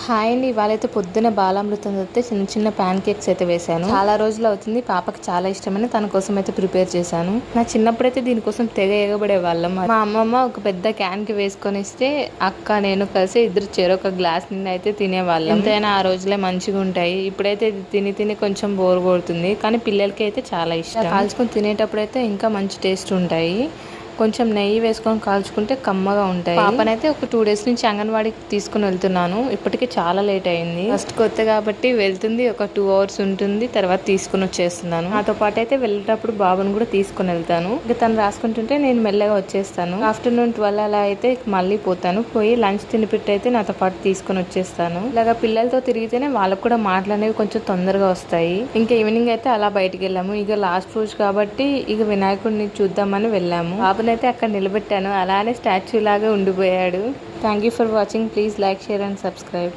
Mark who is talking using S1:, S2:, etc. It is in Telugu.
S1: హాయ్ అండి. ఇవాళైతే పొద్దున బాలామృతం అయితే చిన్న చిన్న ప్యాన్ కేక్స్ అయితే వేశాను. చాలా రోజులు అవుతుంది. పాపకి చాలా ఇష్టమని తన కోసం అయితే ప్రిపేర్ చేశాను. నా చిన్నప్పుడైతే దీనికోసం తెగ ఎగబడే వాళ్ళం. మా అమ్మమ్మ ఒక పెద్ద క్యాన్ కి వేసుకొని ఇస్తే అక్క నేను కలిసి ఇద్దరు చెరొక గ్లాస్ నిండా అయితే తినేవాళ్ళం. ఎంతైనా ఆ రోజులే మంచిగా ఉంటాయి. ఇప్పుడైతే ఇది తిని తిని కొంచెం బోర్ కొడుతుంది, కానీ పిల్లలకి అయితే చాలా ఇష్టం. కాల్చుకొని తినేటప్పుడు అయితే ఇంకా మంచి టేస్ట్ ఉంటాయి. కొంచెం నెయ్యి వేసుకొని కాల్చుకుంటే కమ్మగా ఉంటాయి. పాపనైతే ఒక 2 days నుంచి అంగన్వాడికి తీసుకుని వెళ్తున్నాను. ఇప్పటికీ చాలా లేట్ అయింది. ఫస్ట్ కొత్త కాబట్టి వెళ్తుంది, ఒక 2 hours ఉంటుంది, తర్వాత తీసుకుని వచ్చేస్తున్నాను. నాతో పాటు అయితే వెళ్ళేటప్పుడు బాబుని కూడా తీసుకుని వెళ్తాను. ఇంకా తను రాసుకుంటుంటే నేను మెల్లగా వచ్చేస్తాను. ఆఫ్టర్నూన్ 12 అలా అయితే మళ్ళీ పోతాను. పోయి లంచ్ తినిపెట్టి అయితే నాతో పాటు తీసుకుని వచ్చేస్తాను. ఇలాగా పిల్లలతో తిరిగితేనే వాళ్ళకు కూడా మాటలు అనేవి కొంచెం తొందరగా వస్తాయి. ఇంకా ఈవినింగ్ అయితే అలా బయటికి వెళ్ళాము. ఇక లాస్ట్ రోజు కాబట్టి ఇక వినాయకుడిని చూద్దామని వెళ్ళాము. అయితే అక్కడ నిలబెట్టాను, అలానే స్టాచ్యూ లాగా ఉండిపోయాడు. Thank you for watching. Please like, share and subscribe.